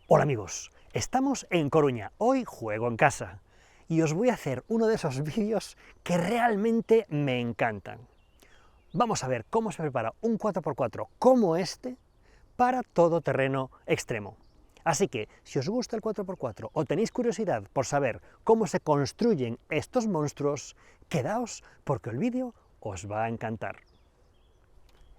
Hola amigos, estamos en Coruña, hoy juego en casa y os voy a hacer uno de esos vídeos que realmente me encantan. Vamos a ver cómo se prepara un 4x4 como este para todoterreno extremo. Así que, si os gusta el 4x4 o tenéis curiosidad por saber cómo se construyen estos monstruos, quedaos porque el vídeo os va a encantar.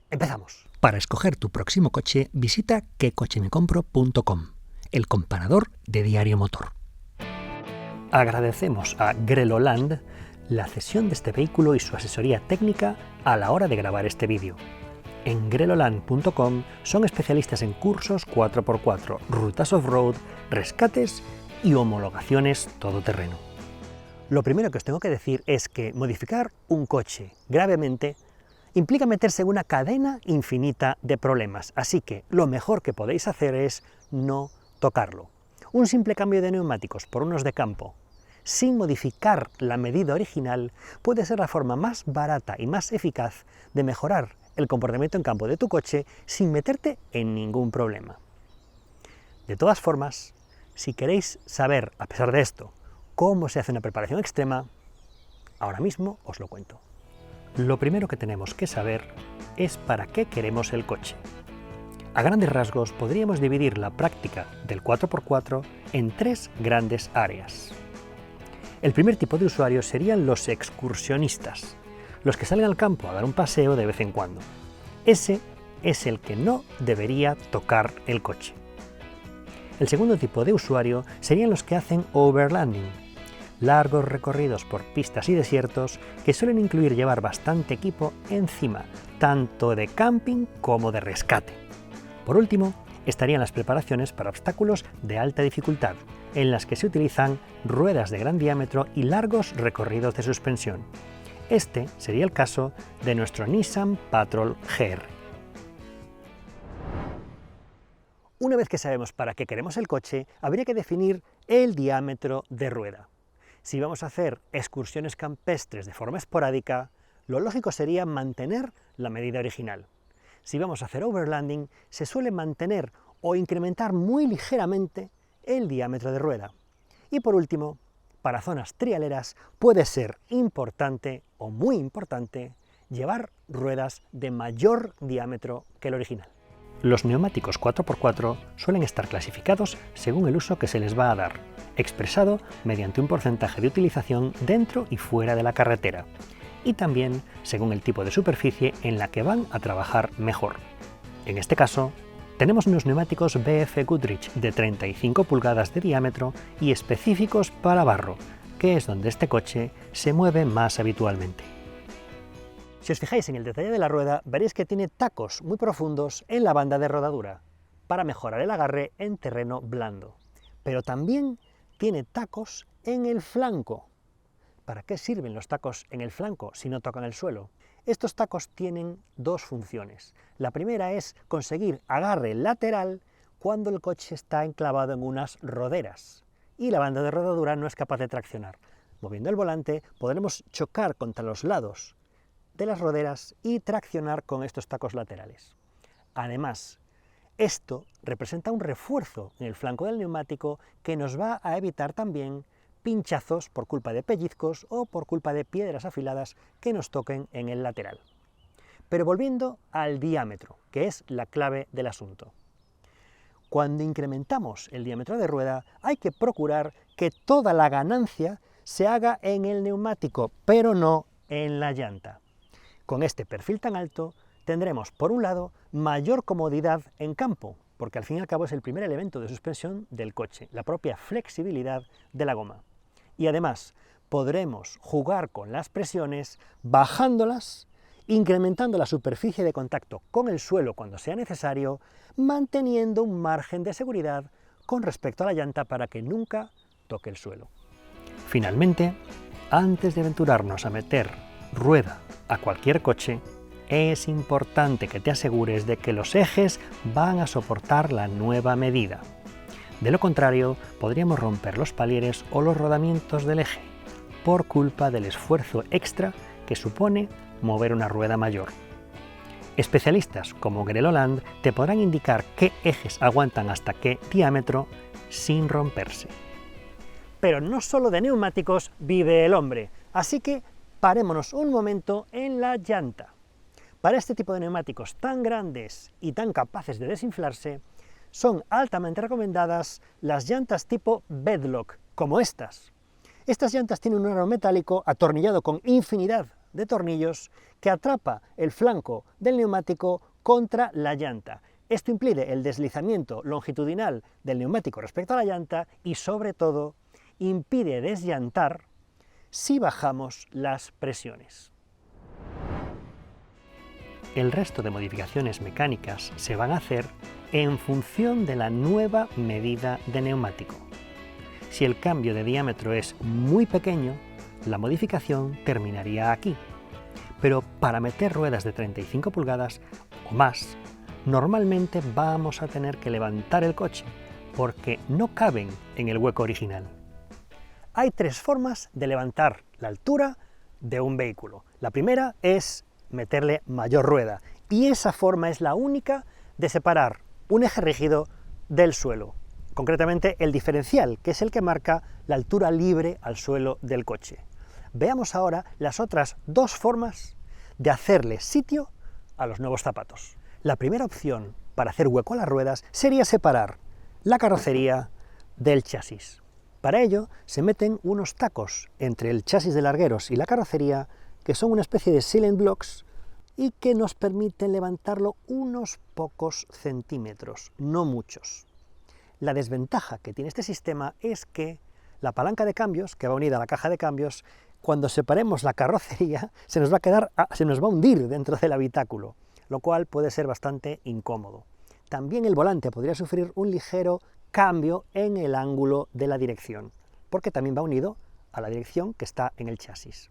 ¡Empezamos! Para escoger tu próximo coche, visita quecochemecompro.com, el comparador de Diario Motor. Agradecemos a Greloland la cesión de este vehículo y su asesoría técnica a la hora de grabar este vídeo. En greloland.com son especialistas en cursos 4x4, rutas off-road, rescates y homologaciones todoterreno. Lo primero que os tengo que decir es que modificar un coche gravemente implica meterse en una cadena infinita de problemas, así que lo mejor que podéis hacer es no tocarlo. Un simple cambio de neumáticos por unos de campo, sin modificar la medida original, puede ser la forma más barata y más eficaz de mejorar el comportamiento en campo de tu coche sin meterte en ningún problema. De todas formas, si queréis saber, a pesar de esto, cómo se hace una preparación extrema, ahora mismo os lo cuento. Lo primero que tenemos que saber es para qué queremos el coche. A grandes rasgos podríamos dividir la práctica del 4x4 en tres grandes áreas. El primer tipo de usuarios serían los excursionistas, los que salen al campo a dar un paseo de vez en cuando. Ese es el que no debería tocar el coche. El segundo tipo de usuario serían los que hacen overlanding, largos recorridos por pistas y desiertos que suelen incluir llevar bastante equipo encima, tanto de camping como de rescate. Por último, estarían las preparaciones para obstáculos de alta dificultad, en las que se utilizan ruedas de gran diámetro y largos recorridos de suspensión. Este sería el caso de nuestro Nissan Patrol GR. Una vez que sabemos para qué queremos el coche, habría que definir el diámetro de rueda. Si vamos a hacer excursiones campestres de forma esporádica, lo lógico sería mantener la medida original. Si vamos a hacer overlanding, se suele mantener o incrementar muy ligeramente el diámetro de rueda. Y por último, para zonas trialeras puede ser importante o muy importante llevar ruedas de mayor diámetro que el original. Los neumáticos 4x4 suelen estar clasificados según el uso que se les va a dar, expresado mediante un porcentaje de utilización dentro y fuera de la carretera, y también según el tipo de superficie en la que van a trabajar mejor. En este caso, tenemos unos neumáticos BF Goodrich de 35 pulgadas de diámetro y específicos para barro, que es donde este coche se mueve más habitualmente. Si os fijáis en el detalle de la rueda, veréis que tiene tacos muy profundos en la banda de rodadura, para mejorar el agarre en terreno blando. Pero también tiene tacos en el flanco. ¿Para qué sirven los tacos en el flanco si no tocan el suelo? Estos tacos tienen dos funciones. La primera es conseguir agarre lateral cuando el coche está enclavado en unas roderas y la banda de rodadura no es capaz de traccionar. Moviendo el volante podremos chocar contra los lados de las roderas y traccionar con estos tacos laterales. Además, esto representa un refuerzo en el flanco del neumático que nos va a evitar también pinchazos por culpa de pellizcos o por culpa de piedras afiladas que nos toquen en el lateral. Pero volviendo al diámetro, que es la clave del asunto. Cuando incrementamos el diámetro de rueda, hay que procurar que toda la ganancia se haga en el neumático, pero no en la llanta. Con este perfil tan alto, tendremos, por un lado, mayor comodidad en campo, porque al fin y al cabo es el primer elemento de suspensión del coche, la propia flexibilidad de la goma. Y además, podremos jugar con las presiones, bajándolas, incrementando la superficie de contacto con el suelo cuando sea necesario, manteniendo un margen de seguridad con respecto a la llanta para que nunca toque el suelo. Finalmente, antes de aventurarnos a meter rueda a cualquier coche, es importante que te asegures de que los ejes van a soportar la nueva medida. De lo contrario, podríamos romper los palieres o los rodamientos del eje, por culpa del esfuerzo extra que supone mover una rueda mayor. Especialistas como Greloland te podrán indicar qué ejes aguantan hasta qué diámetro sin romperse. Pero no solo de neumáticos vive el hombre, así que parémonos un momento en la llanta. Para este tipo de neumáticos tan grandes y tan capaces de desinflarse, son altamente recomendadas las llantas tipo Bedlock, como estas. Estas llantas tienen un aro metálico atornillado con infinidad de tornillos que atrapa el flanco del neumático contra la llanta. Esto impide el deslizamiento longitudinal del neumático respecto a la llanta y, sobre todo, impide desllantar si bajamos las presiones. El resto de modificaciones mecánicas se van a hacer en función de la nueva medida de neumático. Si el cambio de diámetro es muy pequeño, la modificación terminaría aquí. Pero para meter ruedas de 35 pulgadas o más, normalmente vamos a tener que levantar el coche, porque no caben en el hueco original. Hay tres formas de levantar la altura de un vehículo. La primera es meterle mayor rueda, y esa forma es la única de separar un eje rígido del suelo, concretamente el diferencial, que es el que marca la altura libre al suelo del coche. Veamos ahora las otras dos formas de hacerle sitio a los nuevos zapatos. La primera opción para hacer hueco a las ruedas sería separar la carrocería del chasis. Para ello se meten unos tacos entre el chasis de largueros y la carrocería, que son una especie de silent blocks y que nos permiten levantarlo unos pocos centímetros, no muchos. La desventaja que tiene este sistema es que la palanca de cambios, que va unida a la caja de cambios, cuando separemos la carrocería se nos va a hundir dentro del habitáculo, lo cual puede ser bastante incómodo. También el volante podría sufrir un ligero cambio en el ángulo de la dirección, porque también va unido a la dirección que está en el chasis.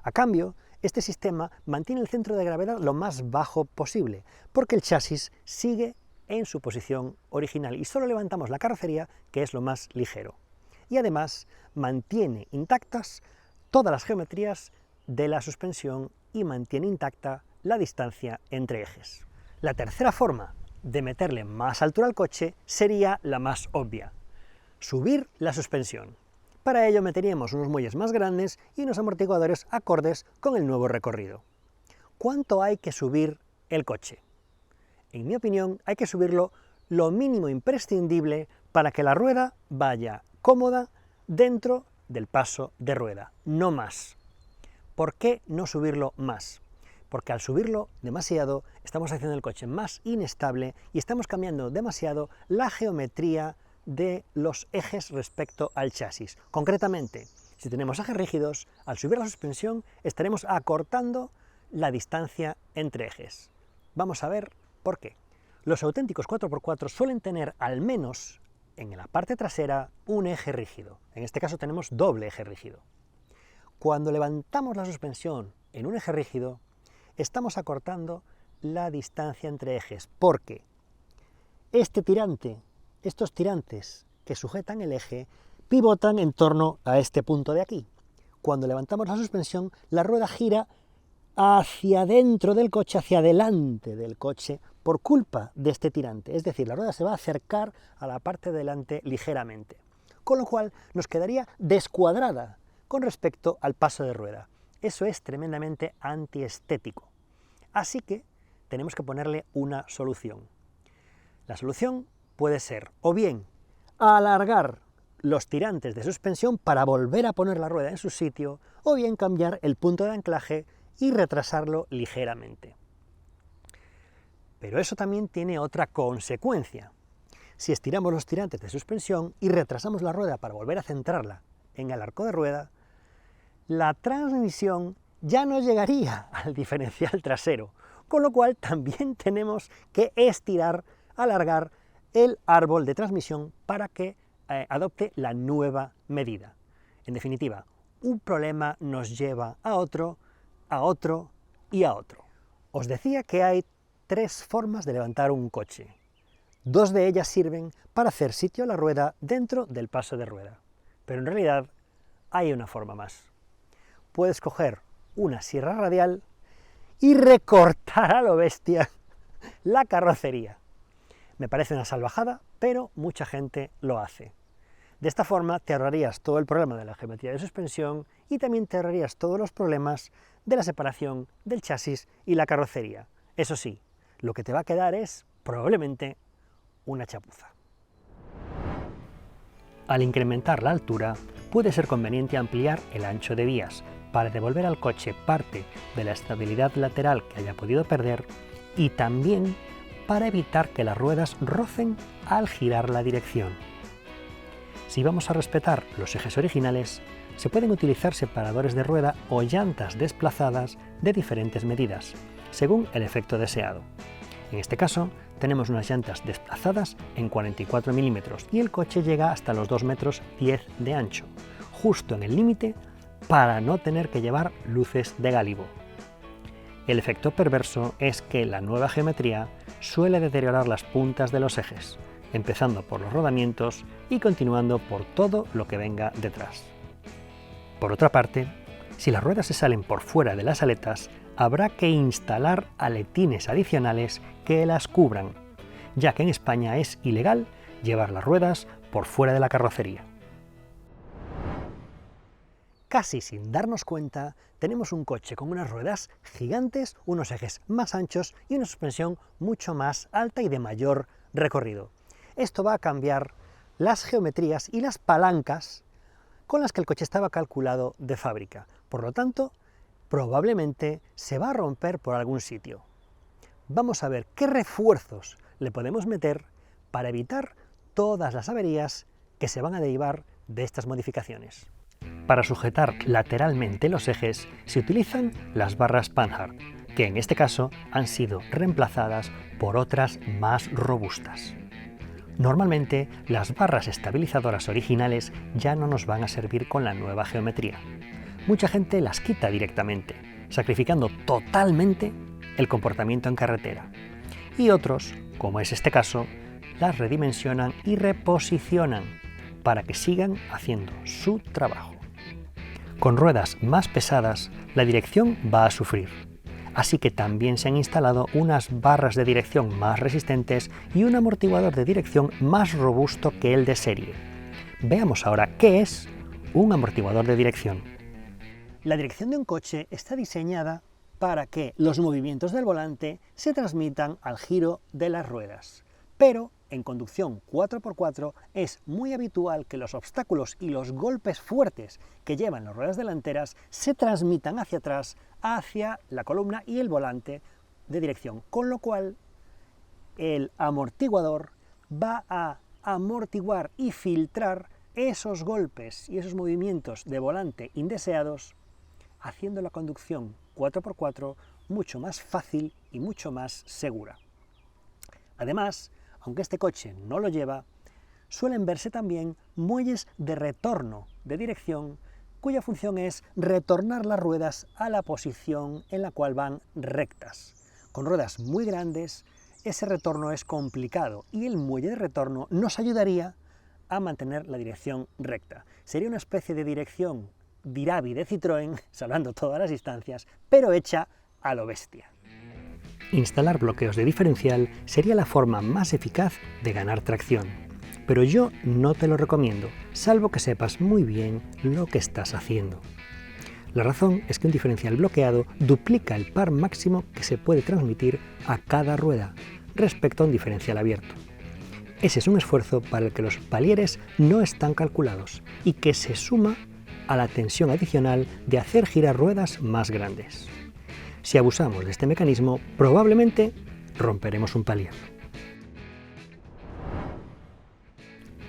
A cambio, este sistema mantiene el centro de gravedad lo más bajo posible, porque el chasis sigue en su posición original y solo levantamos la carrocería, que es lo más ligero. Y además mantiene intactas todas las geometrías de la suspensión y mantiene intacta la distancia entre ejes. La tercera forma de meterle más altura al coche sería la más obvia: subir la suspensión. Para ello meteríamos unos muelles más grandes y unos amortiguadores acordes con el nuevo recorrido. ¿Cuánto hay que subir el coche? En mi opinión, hay que subirlo lo mínimo imprescindible para que la rueda vaya cómoda dentro del paso de rueda, no más. ¿Por qué no subirlo más? Porque al subirlo demasiado estamos haciendo el coche más inestable y estamos cambiando demasiado la geometría de los ejes respecto al chasis. Concretamente, si tenemos ejes rígidos, al subir la suspensión estaremos acortando la distancia entre ejes. Vamos a ver por qué. Los auténticos 4x4 suelen tener al menos en la parte trasera un eje rígido. En este caso tenemos doble eje rígido. Cuando levantamos la suspensión en un eje rígido, estamos acortando la distancia entre ejes, porque estos tirantes que sujetan el eje pivotan en torno a este punto de aquí. Cuando levantamos la suspensión, la rueda gira hacia dentro del coche, hacia delante del coche, por culpa de este tirante. Es decir, la rueda se va a acercar a la parte de delante ligeramente, con lo cual nos quedaría descuadrada con respecto al paso de rueda. Eso es tremendamente antiestético. Así que tenemos que ponerle una solución. La solución puede ser o bien alargar los tirantes de suspensión para volver a poner la rueda en su sitio, o bien cambiar el punto de anclaje y retrasarlo ligeramente. Pero eso también tiene otra consecuencia. Si estiramos los tirantes de suspensión y retrasamos la rueda para volver a centrarla en el arco de rueda, la transmisión ya no llegaría al diferencial trasero, con lo cual también tenemos que alargar el árbol de transmisión para que adopte la nueva medida. En definitiva, un problema nos lleva a otro y a otro. Os decía que hay tres formas de levantar un coche. Dos de ellas sirven para hacer sitio a la rueda dentro del paso de rueda, pero en realidad hay una forma más. Puedes coger una sierra radial y recortar a lo bestia la carrocería. Me parece una salvajada, pero mucha gente lo hace. De esta forma te ahorrarías todo el problema de la geometría de suspensión y también te ahorrarías todos los problemas de la separación del chasis y la carrocería. Eso sí, lo que te va a quedar es probablemente una chapuza. Al incrementar la altura, puede ser conveniente ampliar el ancho de vías para devolver al coche parte de la estabilidad lateral que haya podido perder y también para evitar que las ruedas rocen al girar la dirección. Si vamos a respetar los ejes originales, se pueden utilizar separadores de rueda o llantas desplazadas de diferentes medidas, según el efecto deseado. En este caso, tenemos unas llantas desplazadas en 44 milímetros y el coche llega hasta los 2,10 metros de ancho, justo en el límite para no tener que llevar luces de gálibo. El efecto perverso es que la nueva geometría suele deteriorar las puntas de los ejes, empezando por los rodamientos y continuando por todo lo que venga detrás. Por otra parte, si las ruedas se salen por fuera de las aletas, habrá que instalar aletines adicionales que las cubran, ya que en España es ilegal llevar las ruedas por fuera de la carrocería. Casi sin darnos cuenta, tenemos un coche con unas ruedas gigantes, unos ejes más anchos y una suspensión mucho más alta y de mayor recorrido. Esto va a cambiar las geometrías y las palancas con las que el coche estaba calculado de fábrica. Por lo tanto, probablemente se va a romper por algún sitio. Vamos a ver qué refuerzos le podemos meter para evitar todas las averías que se van a derivar de estas modificaciones. Para sujetar lateralmente los ejes se utilizan las barras Panhard, que en este caso han sido reemplazadas por otras más robustas. Normalmente, las barras estabilizadoras originales ya no nos van a servir con la nueva geometría. Mucha gente las quita directamente, sacrificando totalmente el comportamiento en carretera. Y otros, como es este caso, las redimensionan y reposicionan para que sigan haciendo su trabajo. Con ruedas más pesadas, la dirección va a sufrir. Así que también se han instalado unas barras de dirección más resistentes y un amortiguador de dirección más robusto que el de serie. Veamos ahora qué es un amortiguador de dirección. La dirección de un coche está diseñada para que los movimientos del volante se transmitan al giro de las ruedas. Pero en conducción 4x4 es muy habitual que los obstáculos y los golpes fuertes que llevan las ruedas delanteras se transmitan hacia atrás, hacia la columna y el volante de dirección, con lo cual el amortiguador va a amortiguar y filtrar esos golpes y esos movimientos de volante indeseados, haciendo la conducción 4x4 mucho más fácil y mucho más segura. Además, aunque este coche no lo lleva, suelen verse también muelles de retorno de dirección, cuya función es retornar las ruedas a la posición en la cual van rectas. Con ruedas muy grandes, ese retorno es complicado y el muelle de retorno nos ayudaría a mantener la dirección recta. Sería una especie de dirección Dirabi de Citroën, salvando todas las distancias, pero hecha a lo bestia. Instalar bloqueos de diferencial sería la forma más eficaz de ganar tracción, pero yo no te lo recomiendo, salvo que sepas muy bien lo que estás haciendo. La razón es que un diferencial bloqueado duplica el par máximo que se puede transmitir a cada rueda respecto a un diferencial abierto. Ese es un esfuerzo para el que los palieres no están calculados y que se suma a la tensión adicional de hacer girar ruedas más grandes. Si abusamos de este mecanismo, probablemente romperemos un palier.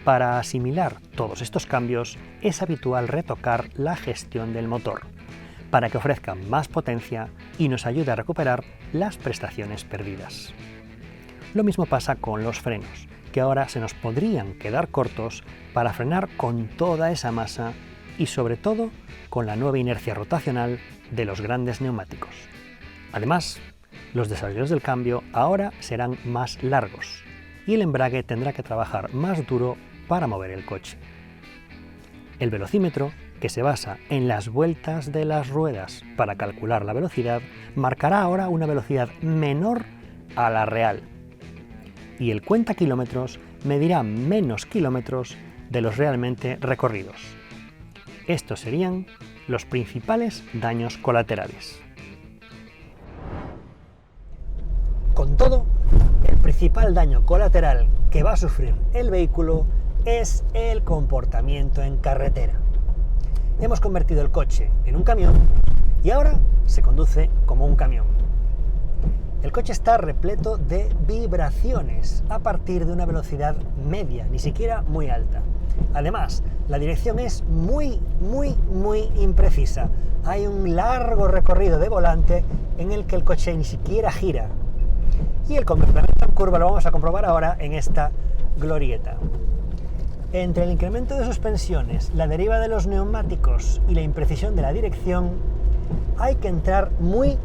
Para asimilar todos estos cambios, es habitual retocar la gestión del motor, para que ofrezca más potencia y nos ayude a recuperar las prestaciones perdidas. Lo mismo pasa con los frenos, que ahora se nos podrían quedar cortos para frenar con toda esa masa y sobre todo con la nueva inercia rotacional de los grandes neumáticos. Además, los desarrollos del cambio ahora serán más largos y el embrague tendrá que trabajar más duro para mover el coche. El velocímetro que se basa en las vueltas de las ruedas para calcular la velocidad, marcará ahora una velocidad menor a la real. Y el cuentakilómetros medirá menos kilómetros de los realmente recorridos. Estos serían los principales daños colaterales. Con todo, el principal daño colateral que va a sufrir el vehículo es el comportamiento en carretera. Hemos convertido el coche en un camión y ahora se conduce como un camión. El coche está repleto de vibraciones a partir de una velocidad media, ni siquiera muy alta. Además, la dirección es muy imprecisa. Hay un largo recorrido de volante en el que el coche ni siquiera gira. Y el comportamiento en curva lo vamos a comprobar ahora en esta glorieta. Entre el incremento de suspensiones, la deriva de los neumáticos y la imprecisión de la dirección, hay que entrar muy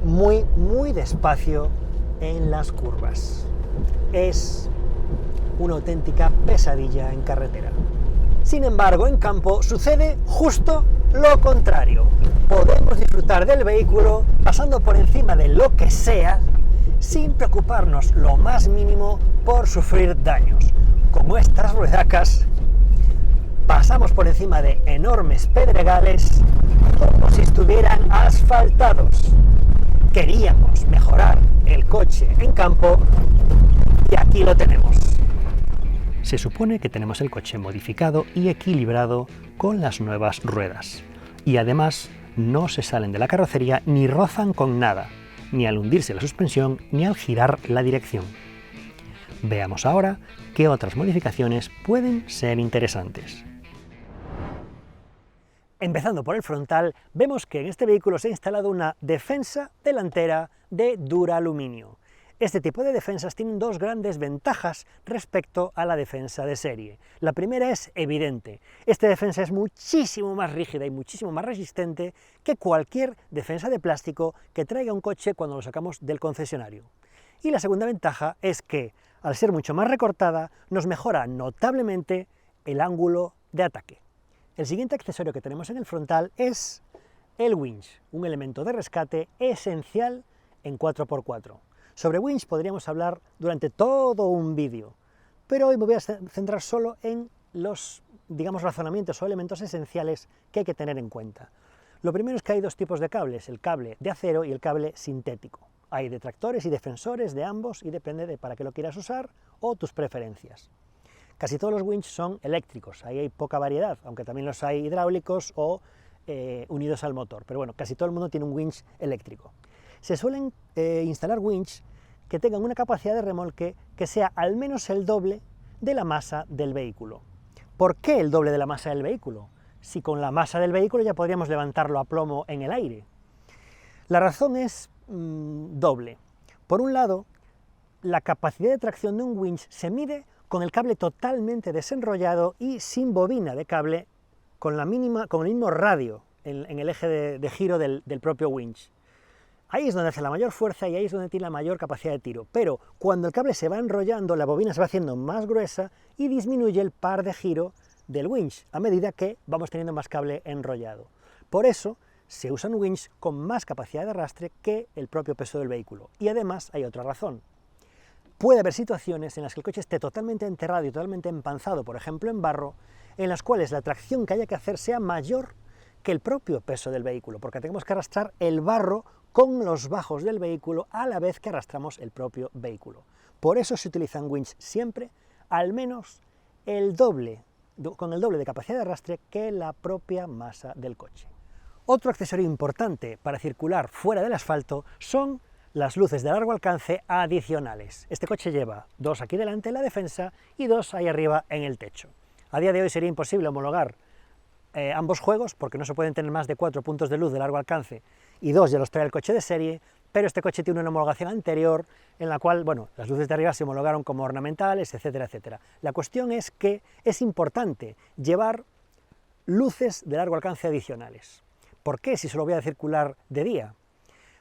despacio en las curvas. Es una auténtica pesadilla en carretera. Sin embargo, en campo sucede justo lo contrario. Podemos disfrutar del vehículo pasando por encima de lo que sea, sin preocuparnos lo más mínimo por sufrir daños. Como estas ruedacas, pasamos por encima de enormes pedregales como si estuvieran asfaltados. Queríamos mejorar el coche en campo y aquí lo tenemos. Se supone que tenemos el coche modificado y equilibrado con las nuevas ruedas. Y además no se salen de la carrocería ni rozan con nada, ni al hundirse la suspensión ni al girar la dirección. Veamos ahora qué otras modificaciones pueden ser interesantes. Empezando por el frontal, vemos que en este vehículo se ha instalado una defensa delantera de duraluminio. Este tipo de defensas tienen dos grandes ventajas respecto a la defensa de serie. La primera es evidente. Esta defensa es muchísimo más rígida y muchísimo más resistente que cualquier defensa de plástico que traiga un coche cuando lo sacamos del concesionario. Y la segunda ventaja es que, al ser mucho más recortada, nos mejora notablemente el ángulo de ataque. El siguiente accesorio que tenemos en el frontal es el winch, un elemento de rescate esencial en 4x4. Sobre winch podríamos hablar durante todo un vídeo, pero hoy me voy a centrar solo en los, razonamientos o elementos esenciales que hay que tener en cuenta. Lo primero es que hay dos tipos de cables, el cable de acero y el cable sintético. Hay detractores y defensores de ambos y depende de para qué lo quieras usar o tus preferencias. Casi todos los winch son eléctricos, ahí hay poca variedad, aunque también los hay hidráulicos o unidos al motor, pero bueno, casi todo el mundo tiene un winch eléctrico. Se suelen instalar winch que tengan una capacidad de remolque que sea al menos el doble de la masa del vehículo. ¿Por qué el doble de la masa del vehículo? Si con la masa del vehículo ya podríamos levantarlo a plomo en el aire. La razón es doble. Por un lado, la capacidad de tracción de un winch se mide con el cable totalmente desenrollado y sin bobina de cable, con el mismo radio en el eje de giro del propio winch. Ahí es donde hace la mayor fuerza y ahí es donde tiene la mayor capacidad de tiro, pero cuando el cable se va enrollando, la bobina se va haciendo más gruesa y disminuye el par de giro del winch a medida que vamos teniendo más cable enrollado. Por eso se usan winch con más capacidad de arrastre que el propio peso del vehículo. Y además hay otra razón. Puede haber situaciones en las que el coche esté totalmente enterrado y totalmente empanzado, por ejemplo en barro, en las cuales la tracción que haya que hacer sea mayor que el propio peso del vehículo, porque tenemos que arrastrar el barro con los bajos del vehículo a la vez que arrastramos el propio vehículo. Por eso se utilizan winch siempre al menos con el doble de capacidad de arrastre que la propia masa del coche. Otro accesorio importante para circular fuera del asfalto son las luces de largo alcance adicionales. Este coche lleva dos aquí delante en la defensa y dos ahí arriba en el techo. A día de hoy sería imposible homologar ambos juegos porque no se pueden tener más de 4 puntos de luz de largo alcance y dos ya los trae el coche de serie, pero este coche tiene una homologación anterior en la cual, las luces de arriba se homologaron como ornamentales, etcétera, etcétera. La cuestión es que es importante llevar luces de largo alcance adicionales. ¿Por qué si solo voy a circular de día?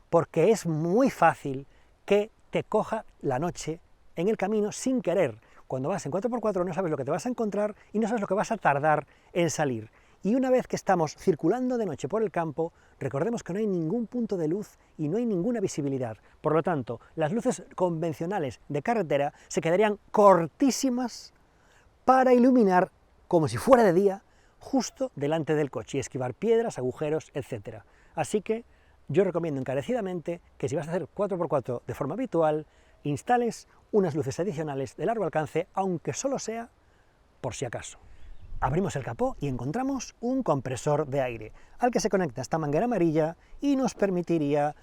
Porque es muy fácil que te coja la noche en el camino sin querer. Cuando vas en 4x4 no sabes lo que te vas a encontrar y no sabes lo que vas a tardar en salir. Y una vez que estamos circulando de noche por el campo, recordemos que no hay ningún punto de luz y no hay ninguna visibilidad. Por lo tanto, las luces convencionales de carretera se quedarían cortísimas para iluminar, como si fuera de día, justo delante del coche y esquivar piedras, agujeros, etc. Así que yo recomiendo encarecidamente que si vas a hacer 4x4 de forma habitual, instales unas luces adicionales de largo alcance, aunque solo sea por si acaso. Abrimos el capó y encontramos un compresor de aire, al que se conecta esta manguera amarilla y nos permitiría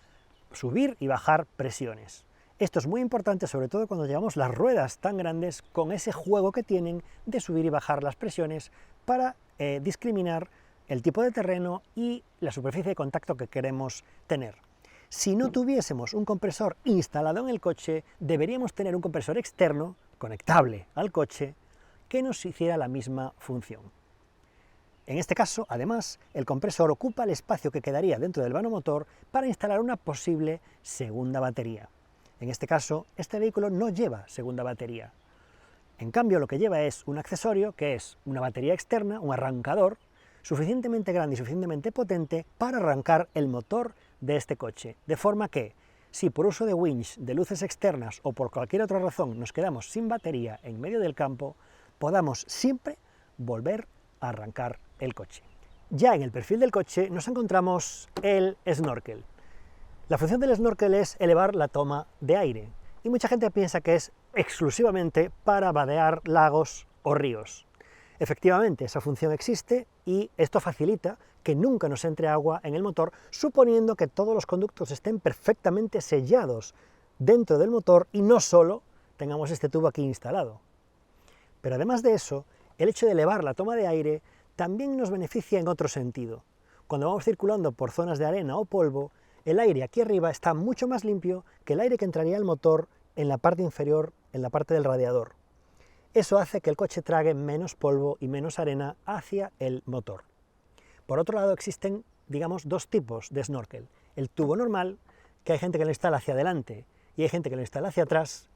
subir y bajar presiones. Esto es muy importante, sobre todo cuando llevamos las ruedas tan grandes, con ese juego que tienen de subir y bajar las presiones para discriminar el tipo de terreno y la superficie de contacto que queremos tener. Si no tuviésemos un compresor instalado en el coche, deberíamos tener un compresor externo, conectable al coche, que nos hiciera la misma función. En este caso, además, el compresor ocupa el espacio que quedaría dentro del vano motor para instalar una posible segunda batería. En este caso, este vehículo no lleva segunda batería. En cambio, lo que lleva es un accesorio que es una batería externa, un arrancador, suficientemente grande y suficientemente potente para arrancar el motor de este coche. De forma que, si por uso de winch, de luces externas o por cualquier otra razón nos quedamos sin batería en medio del campo, podamos siempre volver a arrancar el coche. Ya en el perfil del coche nos encontramos el snorkel. La función del snorkel es elevar la toma de aire, y mucha gente piensa que es exclusivamente para vadear lagos o ríos. Efectivamente, esa función existe y esto facilita que nunca nos entre agua en el motor, suponiendo que todos los conductos estén perfectamente sellados dentro del motor y no solo tengamos este tubo aquí instalado. Pero además de eso, el hecho de elevar la toma de aire también nos beneficia en otro sentido. Cuando vamos circulando por zonas de arena o polvo, el aire aquí arriba está mucho más limpio que el aire que entraría al motor en la parte inferior, en la parte del radiador. Eso hace que el coche trague menos polvo y menos arena hacia el motor. Por otro lado, existen, digamos, dos tipos de snorkel. El tubo normal, que hay gente que lo instala hacia adelante y hay gente que lo instala hacia atrás.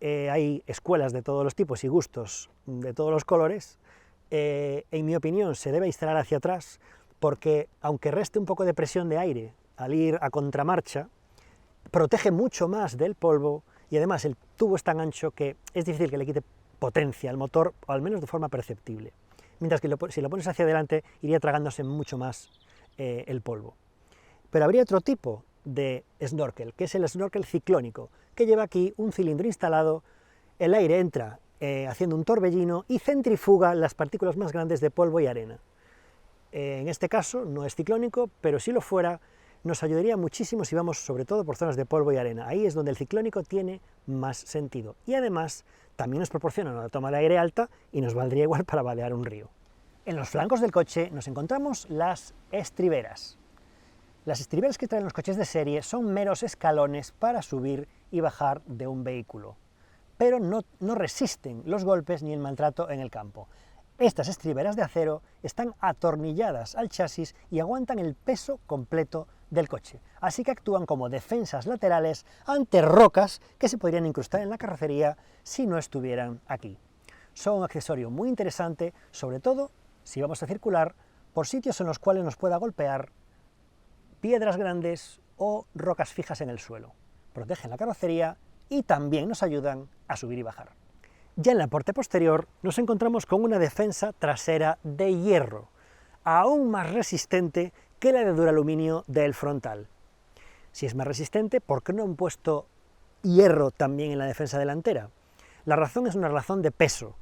Hay escuelas de todos los tipos y gustos, de todos los colores. En mi opinión, se debe instalar hacia atrás porque, aunque reste un poco de presión de aire al ir a contramarcha, protege mucho más del polvo y además el tubo es tan ancho que es difícil que le quite potencia al motor, o al menos de forma perceptible. Mientras que si lo pones hacia adelante, iría tragándose mucho más el polvo. Pero habría otro tipo de snorkel, que es el snorkel ciclónico, que lleva aquí un cilindro instalado, el aire entra haciendo un torbellino y centrifuga las partículas más grandes de polvo y arena. En este caso no es ciclónico, pero si lo fuera, nos ayudaría muchísimo si vamos sobre todo por zonas de polvo y arena. Ahí es donde el ciclónico tiene más sentido. Y además también nos proporciona una toma de aire alta y nos valdría igual para vadear un río. En los flancos del coche nos encontramos las estriberas. Las estriberas que traen los coches de serie son meros escalones para subir y bajar de un vehículo, pero no resisten los golpes ni el maltrato en el campo. Estas estriberas de acero están atornilladas al chasis y aguantan el peso completo del coche, así que actúan como defensas laterales ante rocas que se podrían incrustar en la carrocería si no estuvieran aquí. Son un accesorio muy interesante, sobre todo si vamos a circular por sitios en los cuales nos pueda golpear piedras grandes o rocas fijas en el suelo. Protegen la carrocería y también nos ayudan a subir y bajar. Ya en la parte posterior nos encontramos con una defensa trasera de hierro, aún más resistente que la de duraluminio del frontal. Si es más resistente, ¿por qué no han puesto hierro también en la defensa delantera? La razón es una razón de peso.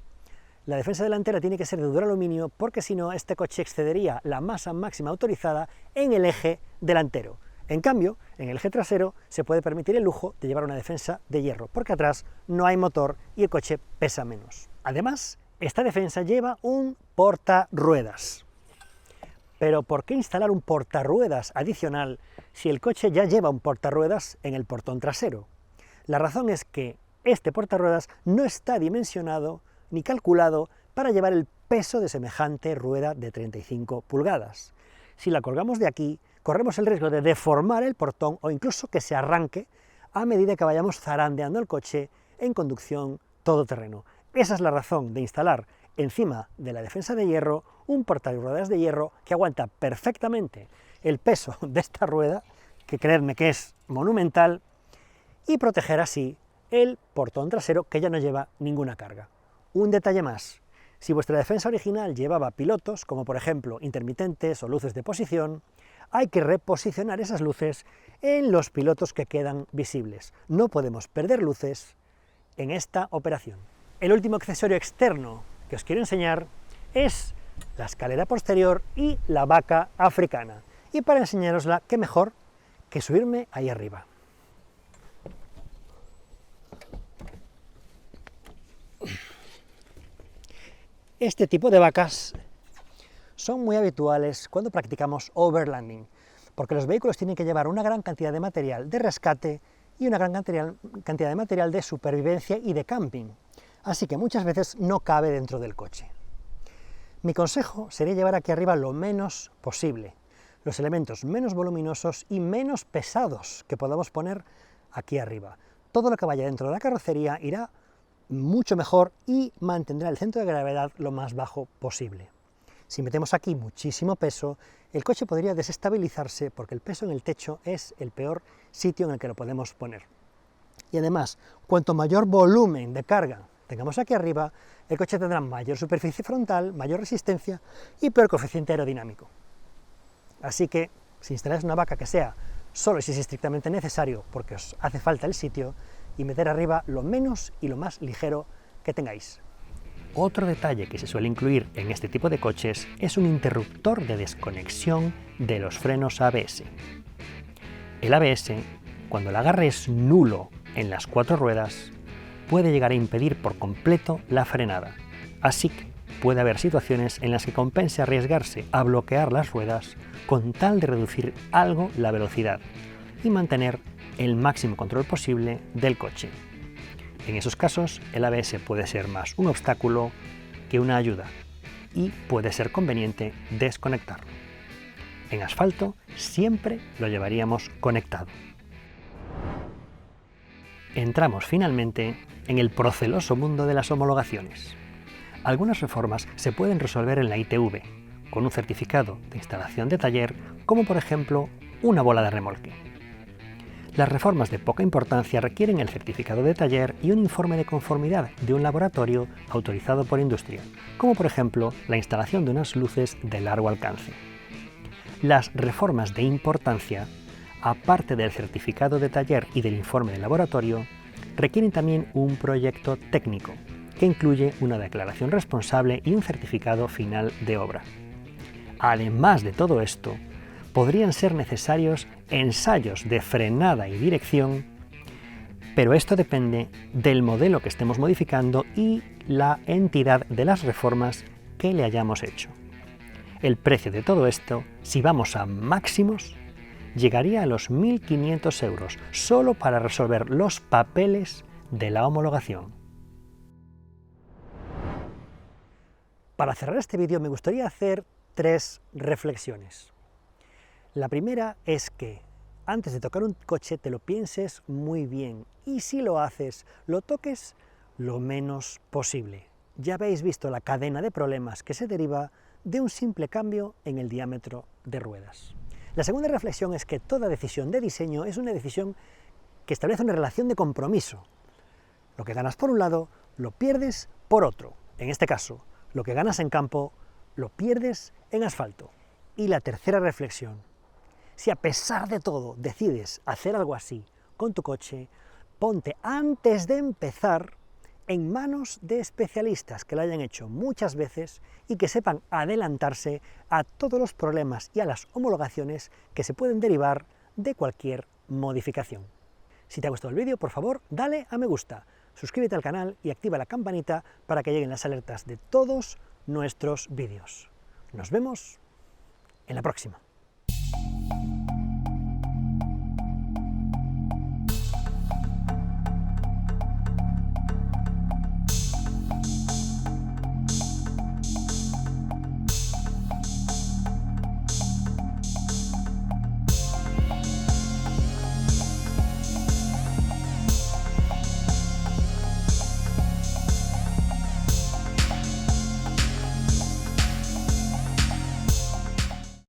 La defensa delantera tiene que ser de duraluminio porque si no, este coche excedería la masa máxima autorizada en el eje delantero. En cambio, en el eje trasero se puede permitir el lujo de llevar una defensa de hierro, porque atrás no hay motor y el coche pesa menos. Además, esta defensa lleva un portarruedas. Pero ¿por qué instalar un portarruedas adicional si el coche ya lleva un portarruedas en el portón trasero? La razón es que este portarruedas no está dimensionado ni calculado para llevar el peso de semejante rueda de 35 pulgadas. Si la colgamos de aquí, corremos el riesgo de deformar el portón o incluso que se arranque a medida que vayamos zarandeando el coche en conducción todoterreno. Esa es la razón de instalar encima de la defensa de hierro un portarruedas de hierro que aguanta perfectamente el peso de esta rueda, que creedme que es monumental, y proteger así el portón trasero, que ya no lleva ninguna carga. Un detalle más: si vuestra defensa original llevaba pilotos, como por ejemplo intermitentes o luces de posición, hay que reposicionar esas luces en los pilotos que quedan visibles. No podemos perder luces en esta operación. El último accesorio externo que os quiero enseñar es la escalera posterior y la vaca africana. Y para enseñarosla, qué mejor que subirme ahí arriba. Este tipo de vacas son muy habituales cuando practicamos overlanding, porque los vehículos tienen que llevar una gran cantidad de material de rescate y una gran cantidad de material de supervivencia y de camping, así que muchas veces no cabe dentro del coche. Mi consejo sería llevar aquí arriba lo menos posible, los elementos menos voluminosos y menos pesados que podamos poner aquí arriba. Todo lo que vaya dentro de la carrocería irá mucho mejor y mantendrá el centro de gravedad lo más bajo posible. Si metemos aquí muchísimo peso, el coche podría desestabilizarse, porque el peso en el techo es el peor sitio en el que lo podemos poner. Y además, cuanto mayor volumen de carga tengamos aquí arriba, el coche tendrá mayor superficie frontal, mayor resistencia y peor coeficiente aerodinámico. Así que, si instaláis una vaca, que sea solo si es estrictamente necesario, porque os hace falta el sitio, y meter arriba lo menos y lo más ligero que tengáis. Otro detalle que se suele incluir en este tipo de coches es un interruptor de desconexión de los frenos ABS. El ABS, cuando el agarre es nulo en las 4 ruedas, puede llegar a impedir por completo la frenada, así que puede haber situaciones en las que compense arriesgarse a bloquear las ruedas con tal de reducir algo la velocidad y mantener el máximo control posible del coche. En esos casos, el ABS puede ser más un obstáculo que una ayuda y puede ser conveniente desconectarlo. En asfalto siempre lo llevaríamos conectado. Entramos finalmente en el proceloso mundo de las homologaciones. Algunas reformas se pueden resolver en la ITV, con un certificado de instalación de taller, como por ejemplo una bola de remolque. Las reformas de poca importancia requieren el certificado de taller y un informe de conformidad de un laboratorio autorizado por industria, como por ejemplo la instalación de unas luces de largo alcance. Las reformas de importancia, aparte del certificado de taller y del informe de laboratorio, requieren también un proyecto técnico, que incluye una declaración responsable y un certificado final de obra. Además de todo esto, podrían ser necesarios ensayos de frenada y dirección, pero esto depende del modelo que estemos modificando y la entidad de las reformas que le hayamos hecho. El precio de todo esto, si vamos a máximos, llegaría a los 1.500 euros, solo para resolver los papeles de la homologación. Para cerrar este vídeo me gustaría hacer 3 reflexiones. La primera es que antes de tocar un coche te lo pienses muy bien, y si lo haces, lo toques lo menos posible. Ya habéis visto la cadena de problemas que se deriva de un simple cambio en el diámetro de ruedas. La segunda reflexión es que toda decisión de diseño es una decisión que establece una relación de compromiso. Lo que ganas por un lado, lo pierdes por otro. En este caso, lo que ganas en campo, lo pierdes en asfalto. Y la tercera reflexión: si a pesar de todo decides hacer algo así con tu coche, ponte antes de empezar en manos de especialistas que lo hayan hecho muchas veces y que sepan adelantarse a todos los problemas y a las homologaciones que se pueden derivar de cualquier modificación. Si te ha gustado el vídeo, por favor, dale a me gusta, suscríbete al canal y activa la campanita para que lleguen las alertas de todos nuestros vídeos. Nos vemos en la próxima.